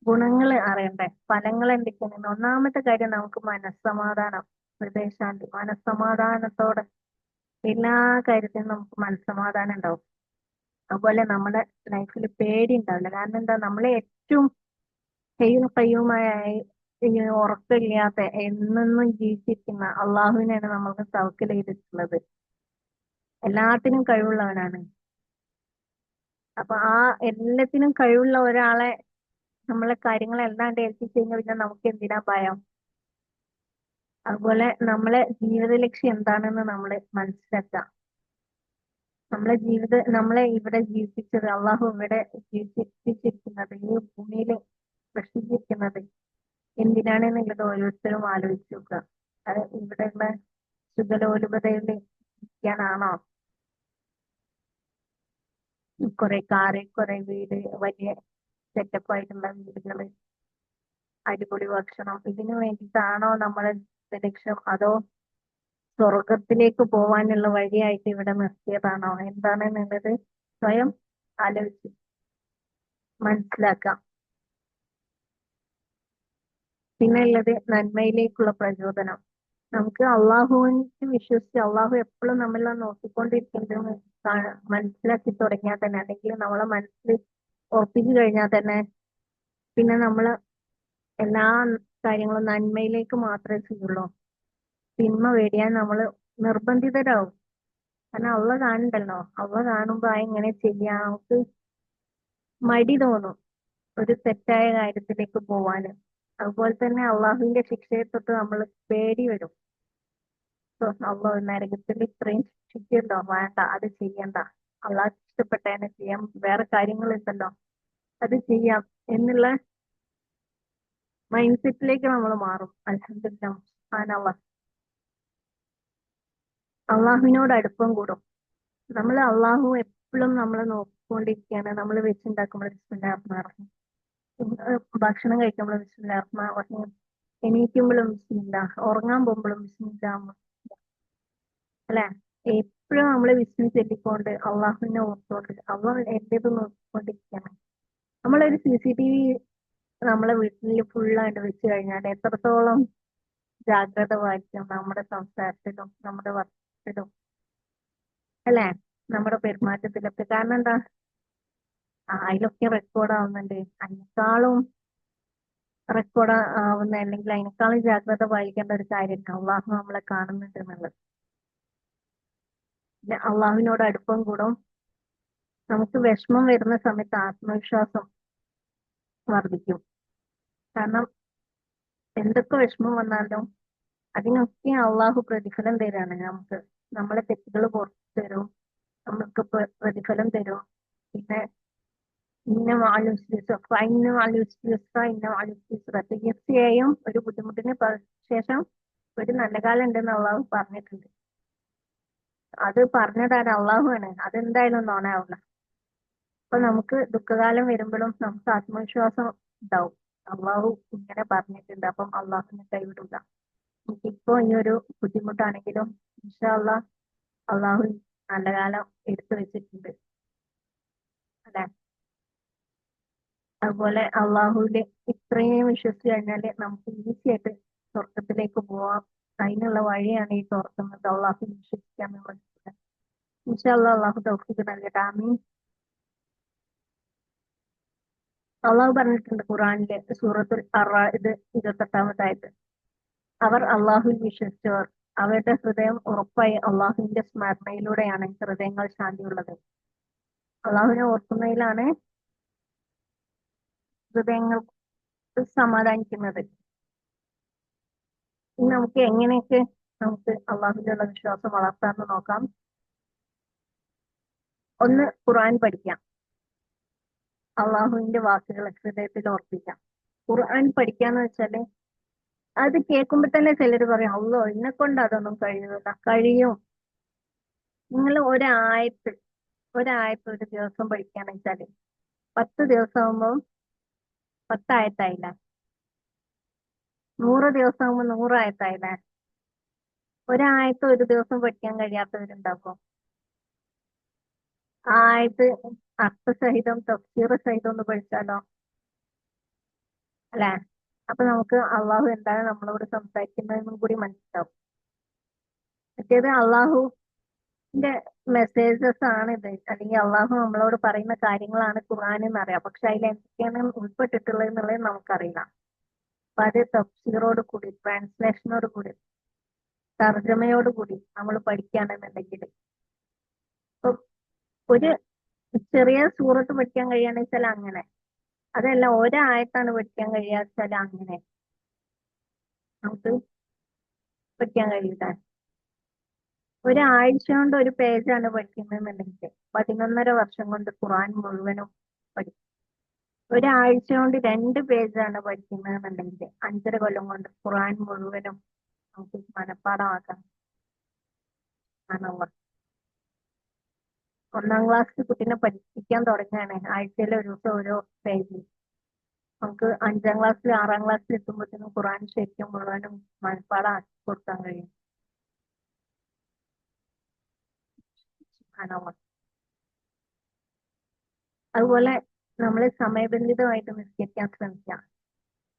ഗുണങ്ങൾ അറിയണ്ടേ, ഫലങ്ങൾ എന്തൊക്കെയാണ്? ഒന്നാമത്തെ കാര്യം, നമുക്ക് മനസ്സമാധാനം, ഹൃദയശാന്തി, മനസ്സമാധാനത്തോടെ എല്ലാ കാര്യത്തിനും നമുക്ക് മനസ്സമാധാനം ഉണ്ടാവും. അതുപോലെ നമ്മുടെ ലൈഫിൽ പേടി ഉണ്ടാവില്ല. കാരണം എന്താ, നമ്മളെ ഏറ്റവും കയ്യുമായ ഉറക്കമില്ലാത്ത എന്നെന്നും ജീവിച്ചിരിക്കുന്ന അള്ളാഹുവിനെയാണ് നമ്മൾക്ക് തവക്കൽ ചെയ്തിട്ടുള്ളത്. എല്ലാത്തിനും കഴിവുള്ളവനാണ്. അപ്പൊ ആ എല്ലാത്തിനും കഴിവുള്ള ഒരാളെ നമ്മളെ കാര്യങ്ങളെല്ലാം ഏൽപ്പിച്ചു കഴിഞ്ഞാൽ പിന്നെ നമുക്ക് എന്തിനാ ഭയം? അതുപോലെ നമ്മളെ ജീവിത ലക്ഷ്യം എന്താണെന്ന് നമ്മൾ മനസ്സിലാക്കുക. നമ്മളെ ഇവിടെ ജീവിപ്പിച്ചത്, അള്ളാഹു ഇവിടെ ജീവിപ്പിച്ചിരിക്കുന്നത്, ഈ ഭൂമിയിൽ സൃഷ്ടിച്ചിരിക്കുന്നത് എന്തിനാണെന്നുള്ളത് ഓരോരുത്തരും ആലോചിച്ച് നോക്കുക. അത് ഇവിടെയുള്ള സുഖലോലുപതയിൽ ഇരിക്കാനാണോ? കുറെ കാറ്, കുറെ വീട്, വലിയ സെറ്റപ്പ് ആയിട്ടുള്ള വീടുകള്, അടിപൊളി ഭക്ഷണം, ഇതിനു വേണ്ടിയിട്ടാണോ നമ്മളെ ലക്ഷ്യം? അതോ സ്വർഗത്തിലേക്ക് പോവാനുള്ള വഴിയായിട്ട് ഇവിടെ നിർത്തിയതാണോ? എന്താണെന്നുള്ളത് സ്വയം ആലോചിച്ച് മനസ്സിലാക്കാം. പിന്നെ ഉള്ളത് നന്മയിലേക്കുള്ള പ്രചോദനം. നമുക്ക് അള്ളാഹുവിനെ വിശ്വസിച്ച് അള്ളാഹു എപ്പോഴും നമ്മളെ നോക്കിക്കൊണ്ടിരിക്കുന്നുണ്ടെന്ന് മനസ്സിലാക്കി തുടങ്ങിയാൽ തന്നെ, അല്ലെങ്കിൽ നമ്മളെ മനസ്സിൽ ഉറപ്പിച്ചു കഴിഞ്ഞാൽ തന്നെ, പിന്നെ നമ്മള് എല്ലാ കാര്യങ്ങളും നന്മയിലേക്ക് മാത്രമേ ചെയ്യുള്ളൂ. തിന്മ വേടിയാൻ നമ്മൾ നിർബന്ധിതരാകും. കാരണം അവ കാണണ്ടല്ലോ, അവ കാണുമ്പോ എങ്ങനെ ചെയ്യാം, നമുക്ക് മടി തോന്നും ഒരു തെറ്റായ കാര്യത്തിലേക്ക് പോവാന്. അതുപോലെ തന്നെ അള്ളാഹുവിന്റെ ശിക്ഷയെ തൊട്ട് നമ്മൾ പേടി വരും. അള്ളാഹു നരകത്തിൽ ഇത്രയും ശിക്ഷയുണ്ടോ, വേണ്ട, അത് ചെയ്യണ്ട, അള്ളാഹ് ഇഷ്ടപ്പെട്ടതിനെ ചെയ്യാം, വേറെ കാര്യങ്ങളുണ്ടല്ലോ അത് ചെയ്യാം എന്നുള്ള മൈൻഡ് സെറ്റിലേക്ക് നമ്മൾ മാറും. അൽഹംദുലില്ലാഹ്, സുബ്ഹാനല്ലാഹ്. അള്ളാഹുവിനോട് അടുപ്പം കൂടും. നമ്മൾ അള്ളാഹു എപ്പോഴും നമ്മളെ നോക്കിക്കൊണ്ടിരിക്കുകയാണ്. നമ്മൾ വെച്ചുണ്ടാക്കുമ്പോൾ ബിസ്മില്ലാഹിർ റഹ്മാനിർ റഹീം, ഭക്ഷണം കഴിക്കുമ്പോൾ ബിസ്മില്ലാഹിർ റഹ്മാനിർ റഹീം, എണീക്കുമ്പോഴും ബിസ്മില്ല, ഉറങ്ങാൻ പോകുമ്പോഴും ബിസ്മില്ല, അല്ലെ? എപ്പോഴും നമ്മൾ ബിസ്മി ചൊല്ലിക്കൊണ്ട് അള്ളാഹുവിനെ ഓർത്തുകൊണ്ട് അള്ളാഹു എന്റേത് നോക്കിക്കൊണ്ടിരിക്കുകയാണ്. നമ്മളൊരു CCTV നമ്മളെ വീട്ടിൽ ഫുള്ളായിട്ട് വെച്ച് കഴിഞ്ഞാൽ എത്രത്തോളം ജാഗ്രത പാലിക്കും നമ്മുടെ സംസാരത്തിലും നമ്മുടെ വർത്തത്തിലും, അല്ലെ? നമ്മുടെ പെരുമാറ്റത്തിലൊക്കെ. കാരണം എന്താ? അതിലൊക്കെ റെക്കോർഡ് ആവുന്നുണ്ട്. അതിനേക്കാളും റെക്കോർഡ് ആവുന്ന, അല്ലെങ്കിൽ അതിനേക്കാളും ജാഗ്രത പാലിക്കേണ്ട ഒരു കാര്യമാണ് അള്ളാഹു നമ്മളെ കാണുന്നുണ്ട് എന്നുള്ളത്. പിന്നെ അള്ളാഹുവിനോട് അടുപ്പം കൂടും. നമുക്ക് വിഷമം വരുന്ന സമയത്ത് ആത്മവിശ്വാസം വർദ്ധിക്കും. കാരണം എന്തൊക്കെ വിഷമം വന്നാലും അതിനൊക്കെ അള്ളാഹു പ്രതിഫലം തരാണ് നമുക്ക്. നമ്മളെ തെറ്റുകൾ പുറത്തു തരും, നമുക്ക് പ്രതിഫലം തരും. പിന്നെ തീർച്ചയായും ഒരു ബുദ്ധിമുട്ടിന് ശേഷം ഒരു നല്ല കാലം ഉണ്ടെന്ന് അള്ളാഹു പറഞ്ഞിട്ടുണ്ട്. അത് പറഞ്ഞതാണ് അള്ളാഹുവാണ്, അതെന്തായാലും നോണാവില്ല. അപ്പൊ നമുക്ക് ദുഃഖകാലം വരുമ്പോഴും നമുക്ക് ആത്മവിശ്വാസം ഉണ്ടാവും. അള്ളാഹു ഇങ്ങനെ പറഞ്ഞിട്ടുണ്ട്, അപ്പം അള്ളാഹുവിനെ കൈവിടില്ല. എനിക്കിപ്പോ ഇനിയൊരു ബുദ്ധിമുട്ടാണെങ്കിലും ഇൻഷാ അള്ളാഹ് അള്ളാഹു നല്ല കാലം എടുത്തു വെച്ചിട്ടുണ്ട്, അല്ലെ? അതുപോലെ അള്ളാഹുവിന്റെ ഇത്രയും വിശ്വസിച്ച് കഴിഞ്ഞാല് നമുക്ക് ഈസി ആയിട്ട് സ്വർഗത്തിലേക്ക് പോവാം. അതിനുള്ള വഴിയാണ് ഈ തുറക്കുന്നത്, അള്ളാഹു വിശ്വസിക്കാൻ വേണ്ടിയിട്ട്. ഇൻഷാ അള്ളാഹ് അള്ളാഹു തൗഫീഖ് നൽകട്ടെ. ആമീൻ. അള്ളാഹു പറഞ്ഞിട്ടുണ്ട് ഖുറാനിലെ സൂറത്തുൽ അറാഇദ് 28-ാമത്തെ, അവർ അള്ളാഹുവിൽ വിശ്വസിച്ചവർ, അവരുടെ ഹൃദയം ഉറപ്പായി അള്ളാഹുവിന്റെ സ്മരണയിലൂടെയാണ് ഹൃദയങ്ങൾ ശാന്തിയുള്ളത്. അള്ളാഹുവിനെ ഓർക്കുന്നതിലാണ് ഹൃദയങ്ങൾ സമാധാനിക്കുന്നത്. ഇനി നമുക്ക് എങ്ങനെയൊക്കെ നമുക്ക് അള്ളാഹുവിലുള്ള വിശ്വാസം വളർത്താമെന്ന് നോക്കാം. ഒന്ന്, ഖുർആൻ പഠിക്കാം. അള്ളാഹുവിന്റെ വാക്കുകൾ ഹൃദയത്തിൽ ഓർപ്പിക്കാം. ഖുർആൻ പഠിക്കാന്ന് വെച്ചാല് അത് കേൾക്കുമ്പോ തന്നെ ചിലർ പറയും, അള്ളോ എന്നെ കൊണ്ട് അതൊന്നും കഴിയൂല. കഴിയും. നിങ്ങൾ ഒരായത്ത് ഒരു ദിവസം പഠിക്കാന്ന് വെച്ചാല് 10 ദിവസം ആകുമ്പോൾ 10 ആയത്തായില്ല, 100 ദിവസം ആകുമ്പോൾ 100 ആയത്തായില്ല. ഒരായത്ത് ഒരു ദിവസം പഠിക്കാൻ കഴിയാത്തവരുണ്ടാക്കും. ആ ആയത്ത് അർത്ഥസഹിതം തഫ്സീർ സഹിതം ഒന്ന് പഠിച്ചാലോ, അല്ലെ? അപ്പൊ നമുക്ക് അള്ളാഹു എന്താണ് നമ്മളോട് സംസാരിക്കുന്നതെന്നും കൂടി മനസ്സിലാവും. മറ്റേത് അള്ളാഹുവിന്റെ മെസ്സേജസ് ആണ് ഇത്, അല്ലെങ്കിൽ അള്ളാഹു നമ്മളോട് പറയുന്ന കാര്യങ്ങളാണ് ഖുർആൻ എന്നറിയാം. പക്ഷെ അതിൽ എന്തൊക്കെയാണ് ഉൾപ്പെട്ടിട്ടുള്ളത് എന്നുള്ളത് നമുക്കറിയില്ല. അപ്പൊ അത് തഫ്സീറോട് കൂടി, ട്രാൻസ്ലേഷനോട് കൂടി, തർജ്ജമയോട് കൂടി നമ്മൾ പഠിക്കുകയാണെന്നുണ്ടെങ്കിൽ, ഇപ്പൊ ഒരു ചെറിയ സൂറത്ത് പഠിക്കാൻ കഴിയുകയാണെന്ന് വെച്ചാൽ അങ്ങനെ അതല്ല ഒരായത്താണ് പഠിക്കാൻ കഴിയാച്ചാൽ അങ്ങനെ നമുക്ക് പഠിക്കാൻ കഴിയില്ല. ഒരാഴ്ച കൊണ്ട് ഒരു പേജാണ് പഠിക്കുന്നതെന്നുണ്ടെങ്കിൽ 11.5 വർഷം കൊണ്ട് ഖുർആൻ മുഴുവനും പഠിക്കും. ഒരാഴ്ച കൊണ്ട് 2 പേജാണ് പഠിക്കുന്നതെന്നുണ്ടെങ്കിൽ 5.5 കൊല്ലം കൊണ്ട് ഖുർആൻ മുഴുവനും നമുക്ക് മനഃപ്പാഠമാക്കാം. ആണല്ലോ. 1-ാം ക്ലാസ് കുട്ടീനെ പഠിപ്പിക്കാൻ തുടങ്ങുകയാണ്, ആഴ്ചയിൽ ഒരു ദിവസം ഓരോ പേജ്. നമുക്ക് 5-ാം ക്ലാസ്സിൽ 6-ാം ക്ലാസ്സിൽ എത്തുമ്പോഴത്തേനും ഖുർആൻ ശരിക്കും മുഴുവനും മനഃപ്പാഠമാക്കി കൊടുക്കാൻ കഴിയും. ആണല്ലോ. അതുപോലെ നമ്മൾ സമയബന്ധിതമായിട്ട് നിസ്കരിക്കാൻ ശ്രമിക്കാം.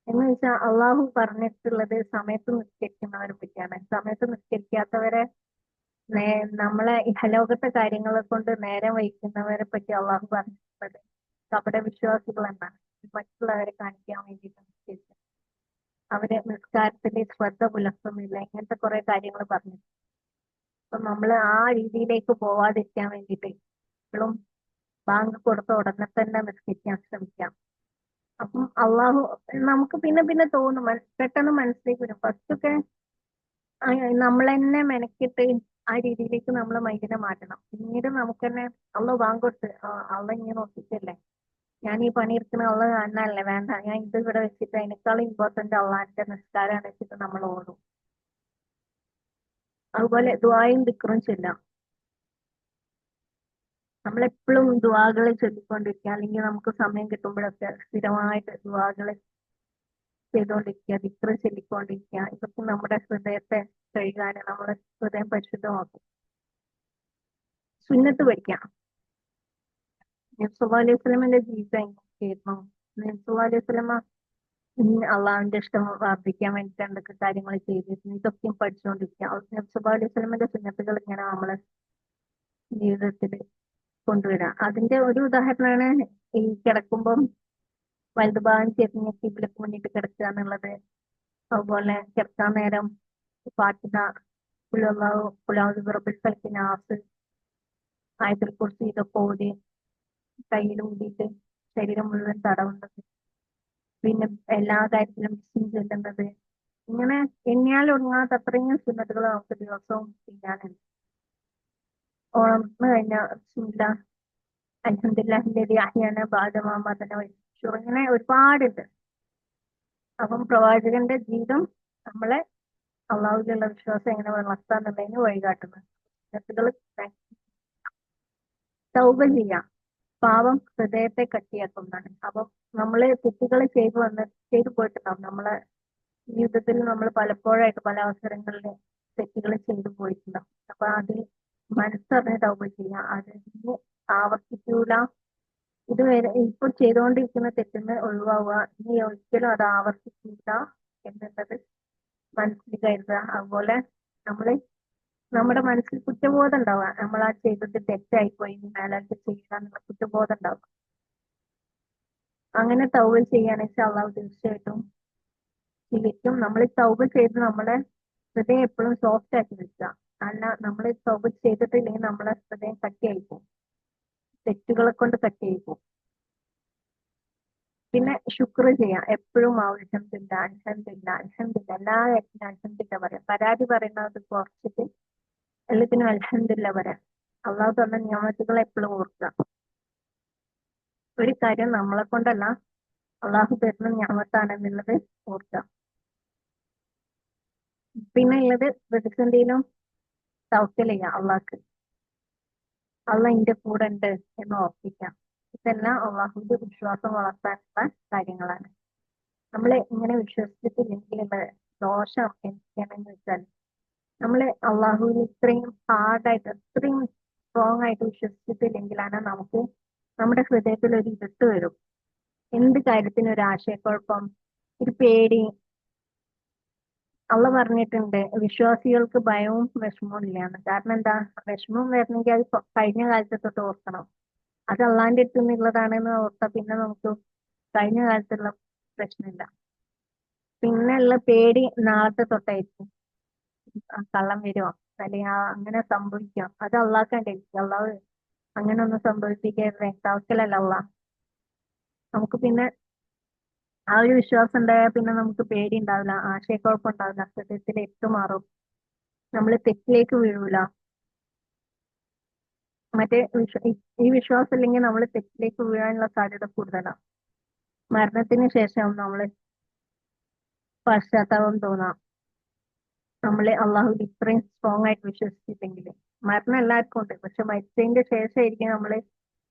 എന്ന് വെച്ചാൽ അള്ളാഹു പറഞ്ഞിട്ടുള്ളത് സമയത്ത് നിസ്കരിക്കുന്നവരെ പറ്റിയാണ്. സമയത്ത് നിസ്കരിക്കാത്തവരെ നമ്മളെ ഇഹലോകത്തെ കാര്യങ്ങളെ കൊണ്ട് നേരം വഹിക്കുന്നവരെ പറ്റി അള്ളാഹു പറഞ്ഞിട്ടുള്ളത് കപട വിശ്വാസികൾ എന്നാണ്. മറ്റുള്ളവരെ കാണിക്കാൻ വേണ്ടിയിട്ട് നിസ്കരിക്കുക, അവര് നിസ്കാരത്തിന്റെ ശ്രദ്ധ പുലർത്തുന്നില്ല, ഇങ്ങനത്തെ കുറെ കാര്യങ്ങൾ പറഞ്ഞു. അപ്പൊ നമ്മൾ ആ രീതിയിലേക്ക് പോവാതിരിക്കാൻ വേണ്ടിയിട്ട് എപ്പോഴും ബാങ്ക് കൊടുത്ത ഉടനെ തന്നെ നിസ്കരിക്കാൻ ശ്രമിക്കാം. അപ്പം അള്ളാഹു നമുക്ക് പിന്നെ പിന്നെ തോന്നും, പെട്ടെന്ന് മനസ്സിലേക്ക് വരും. ഫസ്റ്റ് ഒക്കെ നമ്മൾ തന്നെ മെനക്കിട്ട് ആ രീതിയിലേക്ക് നമ്മൾ മൈൻഡിനെ മാറ്റണം. പിന്നീട് നമുക്ക് തന്നെ അള്ള ബാങ്ക് കൊടുത്ത് അള്ള ഇങ്ങനെ നോക്കിയിട്ടല്ലേ ഞാൻ ഈ പണിയെടുക്കുന്ന അള്ള കാണാനല്ലേ, വേണ്ട ഞാൻ ഇത് ഇവിടെ വെച്ചിട്ട് അതിനേക്കാളും ഇമ്പോർട്ടന്റ് അള്ളാന്റെ നിസ്കാരമാണ് വെച്ചിട്ട് നമ്മൾ ഓടും. അതുപോലെ ദുആയും ദിക്റും ചൊല്ലാം. നമ്മളെപ്പോഴും ദുആകൾ ചൊല്ലിക്കൊണ്ടിരിക്കുക, അല്ലെങ്കിൽ നമുക്ക് സമയം കിട്ടുമ്പോഴൊക്കെ സ്ഥിരമായിട്ട് ദുആകൾ ചെയ്തുകൊണ്ടിരിക്കുക, ദിക്റ് ചൊല്ലിക്കൊണ്ടിരിക്കുക. ഇതൊക്കെ നമ്മുടെ ഹൃദയത്തെ കഴുകാനും നമ്മുടെ ഹൃദയം പരിശുദ്ധമാക്കും. സുന്നത്ത് പഠിക്കാം. നബി സല്ലല്ലാഹു അലൈഹി വസല്ലമയുടെ ജീവിതം എങ്ങനെയായിരുന്നു? നബി സല്ലല്ലാഹു അലൈഹി വസല്ലമ അള്ളാഹുവിന്റെ ഇഷ്ടം വർദ്ധിക്കാൻ വേണ്ടിയിട്ട് എന്തൊക്കെ കാര്യങ്ങൾ ചെയ്തിരുന്നു, ഇതൊക്കെയും പഠിച്ചുകൊണ്ടിരിക്കുക. നബി സല്ലല്ലാഹു അലൈഹി വസല്ലമയുടെ സുന്നത്തുകൾ ഇങ്ങനെ നമ്മളെ ജീവിതത്തിൽ കൊണ്ടുവരാം. അതിന്റെ ഒരു ഉദാഹരണമാണ് ഈ കിടക്കുമ്പം വലതുഭാഗം ചെരിഞ്ഞ് കിബിലക്ക് മുന്നിട്ട് കിടക്കുക എന്നുള്ളത്. അതുപോലെ കിടക്കാൻ നേരം ഫാത്തിഹ, ഖുൽ ഹുവല്ലാഹു, ഖുൽ അഊദു ബിറബ്ബിൽ ഫലഖ്, നാസ്, ആയത്തുൽ കുർസി ഇതൊക്കെ ഓതി കയ്യിൽ ഊതിയിട്ട് ശരീരം മുഴുവൻ തടവുന്നത്. പിന്നെ എല്ലാ കാര്യത്തിലും ബിസ്മി ചൊല്ലുന്നത്. ഇങ്ങനെ എണ്ണിയാൽ ഒടുങ്ങാത്ത അത്രയും സുന്നത്തുകൾ നമുക്ക് ദിവസവും ചെയ്യാനുണ്ട്. ഉണർന്നു കഴിഞ്ഞാൽ ബിസ്മില്ലാ അൽഹംദുലില്ലാഹില്ലദീ അഹ്യാനാ ബഅദ മാ അമാതനാ വയുഹ്യിൽ, ഇങ്ങനെ ഒരുപാടുണ്ട്. അപ്പം പ്രവാചകന്റെ ജീവിതം നമ്മളെ അള്ളാഹുവിലുള്ള വിശ്വാസം എങ്ങനെ വളർത്താന്നുള്ളതിന് വഴികാട്ടുന്നത്. സുന്നത്തുകൾ തൗബ ചെയ്യാം. പാവം ഹൃദയത്തെ കട്ടിയാക്കുന്നതാണ്. അപ്പം നമ്മള് തെറ്റുകൾ ചെയ്തു പോയിട്ടുണ്ടാവും. നമ്മളെ ജീവിതത്തിൽ നമ്മൾ പലപ്പോഴായിട്ട് പല അവസരങ്ങളിൽ തെറ്റുകൾ ചെയ്തു പോയിട്ടുണ്ടാവും. അപ്പൊ അതിൽ മനസ്സറിഞ്ഞ് തൗബ ചെയ്യാം. അത് ഇനി ആവർത്തിക്കൂല, ഇതുവരെ ഇപ്പൊ ചെയ്തുകൊണ്ടിരിക്കുന്ന തെറ്റിന് ഒഴിവാവുക, ഇനി ഒരിക്കലും അത് ആവർത്തിക്കില്ല എന്നുള്ളത് മനസ്സിൽ കരുതുക. അതുപോലെ നമ്മള് നമ്മുടെ മനസ്സിൽ കുറ്റബോധം ഉണ്ടാവുക, നമ്മൾ ആ ചെയ്തത് തെറ്റായിപ്പോയി, മേലാൾക്ക് ചെയ്യുക എന്നുള്ള കുറ്റബോധം ഉണ്ടാവുക. അങ്ങനെ തൗബ ചെയ്യുകയാണെന്ന് വെച്ചാൽ അള്ളാഹു തീർച്ചയായിട്ടും ശരിക്കും നമ്മൾ തൗബ ചെയ്ത് നമ്മളെ ഹൃദയം എപ്പോഴും സോഫ്റ്റ് ആക്കി വെക്കുക. അല്ല നമ്മൾ തൗബ ചെയ്തിട്ടില്ലെങ്കിൽ നമ്മളെ ഹൃദയം കട്ടിയായി പോകും, തെറ്റുകളെ കൊണ്ട് കട്ടിയായി പോകും. പിന്നെ ശുക്ർ ചെയ്യാം. എപ്പോഴും അൽഹംദുലില്ലാ അൽഹംദുലില്ലാ അൽഹംദുലില്ലാ, എല്ലാ കാര്യത്തിനും അൽഹംദുലില്ലാ പറയാം. പരാതി പറയുന്നത് കുറച്ചിട്ട് എല്ലാത്തിനും അൽഹംദുലില്ലാ പറയാം. അള്ളാഹു തന്ന നിയമത്തുകൾ എപ്പോഴും ഓർക്കുക. ഒരു കാര്യം നമ്മളെ കൊണ്ടല്ല, അള്ളാഹു തരുന്ന നിയമത്താണെന്നുള്ളത് ഓർക്കുക. പിന്നെ ഉള്ളത് പ്രതിസന്ധിയിലും തവക്കൽ ചെയ്യാം. അള്ളാഹ്ക്ക് അള്ളാഹ് എന്റെ കൂടെ ഉണ്ട് എന്ന് ഓർപ്പിക്കാം. ഇതെല്ലാം അള്ളാഹുവിന്റെ വിശ്വാസം വളർത്താനുള്ള കാര്യങ്ങളാണ്. നമ്മൾ ഇങ്ങനെ വിശ്വസിച്ചിട്ടില്ലെങ്കിലുള്ള ദോഷം എന്തൊക്കെയാണെന്ന് വെച്ചാൽ, നമ്മൾ അള്ളാഹുവിൽ ഇത്രയും ഹാർഡായിട്ട് അത്രയും സ്ട്രോങ് ആയിട്ട് വിശ്വസിച്ചിട്ടില്ലെങ്കിലാണ് നമുക്ക് നമ്മുടെ ഹൃദയത്തിൽ ഒരു ഇരുട്ട് വരും. എന്ത് കാര്യത്തിനും ഒരു ആശയക്കുഴപ്പം, ഒരു പേടി. അള്ള പറഞ്ഞിട്ടുണ്ട് വിശ്വാസികൾക്ക് ഭയവും വിഷമവും ഇല്ലാന്ന്. കാരണം എന്താ? വിഷമം വരണമെങ്കിൽ അത് കഴിഞ്ഞ കാലത്തെ തൊട്ട് ഓർക്കണം. അത് അള്ളാന്റെ അടുത്ത് നിന്നുള്ളതാണെന്ന് ഓർത്താൽ പിന്നെ നമുക്ക് കഴിഞ്ഞ കാലത്തുള്ള പ്രശ്നമില്ല. പിന്നെ ഉള്ള പേടി നാളത്തെ തൊട്ടായിരിക്കും. കള്ളം വരുമോ അല്ലെങ്കിൽ അങ്ങനെ സംഭവിക്കാം, അത് അള്ളാഹ്ക്കണ്ടിരിക്കും. അള്ളാഹ് അങ്ങനെ ഒന്നും സംഭവിപ്പിക്കരുതേ, തവക്കലല്ല അള്ളാഹ്. നമുക്ക് പിന്നെ ആ ഒരു വിശ്വാസം ഉണ്ടായാൽ പിന്നെ നമുക്ക് പേടി ഉണ്ടാവില്ല, ആശയക്കുഴപ്പം ഉണ്ടാവില്ല, ഹൃദയത്തിൽ എത്തുമാറും, നമ്മൾ തെറ്റിലേക്ക് വീഴൂല. മറ്റേ ഈ വിശ്വാസം ഇല്ലെങ്കിൽ നമ്മൾ തെറ്റിലേക്ക് വീഴാനുള്ള സാധ്യത കൂടുതലാണ്. മരണത്തിന് ശേഷം നമ്മൾ പശ്ചാത്താപം തോന്നാം, നമ്മളെ അള്ളാഹുവിൽ ഇത്രയും സ്ട്രോങ് ആയിട്ട് വിശ്വസിച്ചില്ലെങ്കിൽ. മരണം എല്ലാവർക്കും ഉണ്ട്, പക്ഷെ മരിച്ചതിന്റെ ശേഷമായിരിക്കും നമ്മള്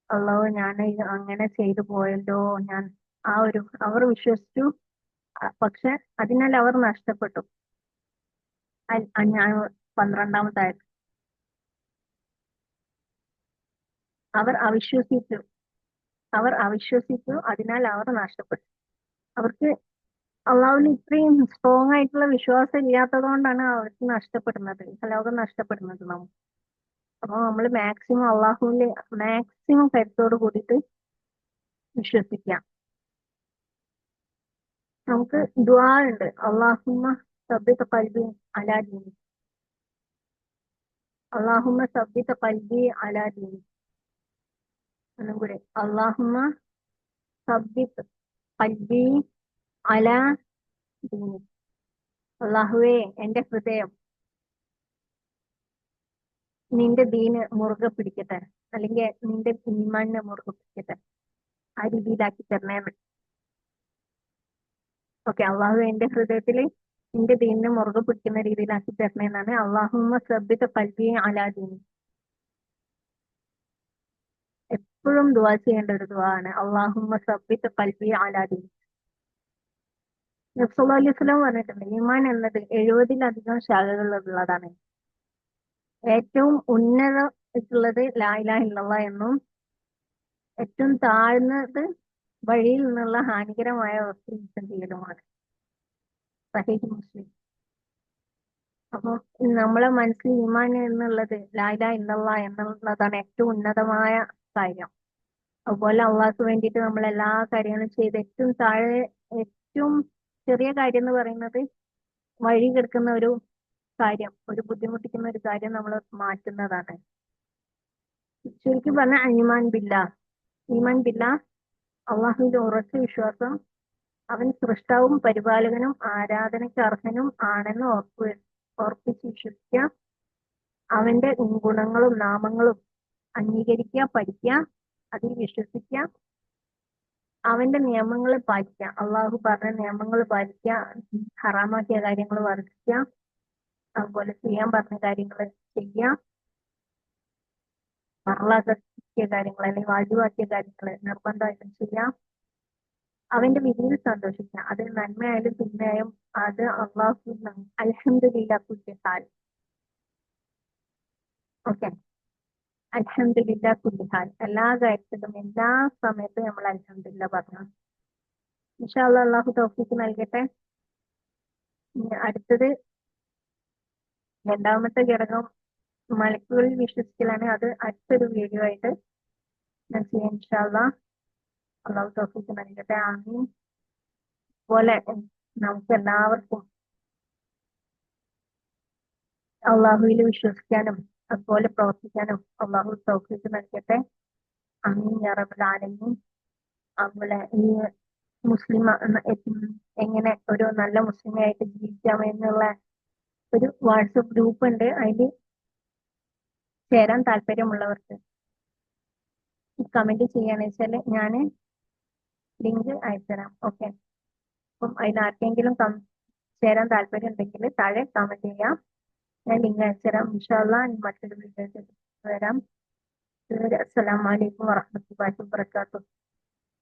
അള്ളാഹു ഞാൻ ഇത് അങ്ങനെ ചെയ്തു പോയല്ലോ, ഞാൻ ആ ഒരു അവർ വിശ്വസിച്ചു, പക്ഷെ അതിനാൽ അവർ നഷ്ടപ്പെട്ടു. ഞാൻ 12-ാമത്തായത് അവർ അവിശ്വസിച്ചു, അതിനാൽ അവർ നഷ്ടപ്പെട്ടു. അവർക്ക് അള്ളാഹുവിൽ ഇത്രയും സ്ട്രോങ് ആയിട്ടുള്ള വിശ്വാസം ഇല്ലാത്തത് കൊണ്ടാണ് അവർക്ക് നഷ്ടപ്പെടുന്നത്, ലോകം നഷ്ടപ്പെടുന്നത്. നമുക്ക് അപ്പൊ നമ്മൾ മാക്സിമം അള്ളാഹുവിൽ മാക്സിമം കരുത്തോട് കൂടിയിട്ട് വിശ്വസിക്കാം. നമുക്ക് ദുആ ഉണ്ട്, അള്ളാഹുമ്മ സബ്ബിത് ഖൽബി അലാ ദീനി, അള്ളാഹുമ്മ സബ്ബിത് ഖൽബി അലാ ദീനി. ഒന്നും കൂടെ, അള്ളാഹുമ്മ സബ്ബിത് ഖൽബി അലാ ദീനി. അള്ളാഹുവേ എന്റെ ഹൃദയം നിന്റെ ദീന് മുറുകെ പിടിക്കട്ടെ, അല്ലെങ്കിൽ നിന്റെ ഈമാനിനെ മുറുകെ പിടിക്കട്ടെ, ആ രീതിയിലാക്കി തരണേ. ഓക്കെ, അള്ളാഹു എന്റെ ഹൃദയത്തിൽ നിന്റെ ദീനിനെ മുറുകെ പിടിക്കുന്ന രീതിയിലാക്കി തരണേന്നാണ് അള്ളാഹുമ്മ സബ്ബിത് ഖൽബി അലാ ദീനി. എപ്പോഴും ദുആ ചെയ്യേണ്ട ഒരു ദുആ ആണ്, അള്ളാഹുമ്മ സബ്ബിത് ഖൽബി അലാ ദീനി. നബി സല്ലല്ലാഹു അലൈഹി വസല്ലം പറഞ്ഞിട്ടുണ്ട്, ഈമാൻ എന്നത് 70-ലധികം ശാഖകളുള്ളതാണ്. ഏറ്റവും ഉന്നതമായിട്ടുള്ളത് ലാ ഇലാഹ ഇല്ലല്ലാഹ് എന്നും, ഏറ്റവും താഴ്ന്നത് വഴിയിൽ നിന്നുള്ള ഹാനികരമായ വസ്തു നീക്കം ചെയ്യലുമാണ്. സഹീഹ് മുസ്ലിം. അപ്പൊ നമ്മളെ മനസ്സിൽ ഈമാൻ എന്നുള്ളത് ലാ ഇലാഹ ഇല്ലല്ലാഹ് എന്നുള്ളതാണ് ഏറ്റവും ഉന്നതമായ കാര്യം. അതുപോലെ അള്ളാഹ്ക്ക് വേണ്ടിയിട്ട് നമ്മൾ എല്ലാ കാര്യങ്ങളും ചെയ്ത് ഏറ്റവും താഴെ, ഏറ്റവും ചെറിയ കാര്യം എന്ന് പറയുന്നത് വഴി കിടക്കുന്ന ഒരു കാര്യം, ഒരു ബുദ്ധിമുട്ടിക്കുന്ന ഒരു കാര്യം നമ്മൾ മാറ്റുന്നതാണ്. ശരിക്കും പറഞ്ഞാൽ ഈമാൻ ബില്ല, അള്ളാഹുവിന്റെ ഉറച്ച വിശ്വാസം, അവൻ സൃഷ്ടാവും പരിപാലകനും ആരാധനയ്ക്ക് അർഹനും ആണെന്ന് ഉറപ്പിച്ച് വിശ്വസിക്കുക, അവന്റെ ഗുണങ്ങളും നാമങ്ങളും അംഗീകരിക്കുക, പഠിക്കുക, അതിൽ വിശ്വസിക്കുക, അവന്റെ നിയമങ്ങൾ പാലിക്കുക, അള്ളാഹു പറഞ്ഞ നിയമങ്ങൾ പാലിക്കുക, ഹറാമാക്കിയ കാര്യങ്ങൾ വർദ്ധിക്കുക, അതുപോലെ ചെയ്യാൻ പറഞ്ഞ കാര്യങ്ങൾ ചെയ്യുക, ഫർളാക്കിയ കാര്യങ്ങൾ അല്ലെങ്കിൽ വാജിബാക്കിയ കാര്യങ്ങൾ നിർബന്ധമായിട്ടും ചെയ്യാം, അവന്റെ വിധിയിൽ സന്തോഷിക്കുക, അതിൽ നന്മയായാലും തിന്മയായും അത് അള്ളാഹു അൽഹംദുലില്ലാ കുല്ലി ഹാൽ. ഓക്കെ, അൽഹംദുലില്ലാ കുല്ലി ഹാൽ, എല്ലാ കാര്യത്തിലും എല്ലാ സമയത്തും നമ്മൾ അൽഹംദുലില്ലാ പറഞ്ഞു. ഇൻഷാ അല്ലാഹ് അള്ളാഹു തൗഫീഖ് നൽകട്ടെ. അടുത്തത് രണ്ടാമത്തെ ഘടകം മലക്കുകളിൽ വിശ്വസിക്കലാണ്. അത് അടുത്തൊരു വീഡിയോ ആയിട്ട് ഞാൻ ചെയ്യാം ഇൻഷാ അല്ലാഹ്. അള്ളാഹു തൗഫീഖ് നൽകട്ടെ, ആമീൻ. പോലെ നമുക്ക് എല്ലാവർക്കും അള്ളാഹുവിൽ വിശ്വസിക്കാനും അതുപോലെ പ്രവർത്തിക്കാനും അള്ളാഹു തൗഫീഖ് നൽകട്ടെ, ആമീൻ യാ റബ്ബൽ ആലമീൻ. അതുപോലെ ഈ മുസ്ലിം എങ്ങനെ ഒരു നല്ല മുസ്ലിമായിട്ട് ജീവിക്കാം എന്നുള്ള ഒരു വാട്സപ്പ് ഗ്രൂപ്പ് ഉണ്ട്, അതിൽ ചേരാൻ താല്പര്യമുള്ളവർക്ക് കമന്റ് ചെയ്യാന്ന് വെച്ചാൽ ഞാൻ ലിങ്ക് അയച്ചുതരാം. ഓക്കെ, അപ്പം അതിനാർക്കെങ്കിലും ചേരാൻ താല്പര്യം ഉണ്ടെങ്കിൽ താഴെ കമന്റ് ചെയ്യാം, ഞാൻ ലിങ്ക് അയച്ചുതരാം. ഇൻഷാ അല്ലാഹ് മറ്റൊരു വീഡിയോ വരാം. അസ്സലാമു അലൈക്കും വറഹ്മത്തുള്ളാഹി വബറകാതുഹു.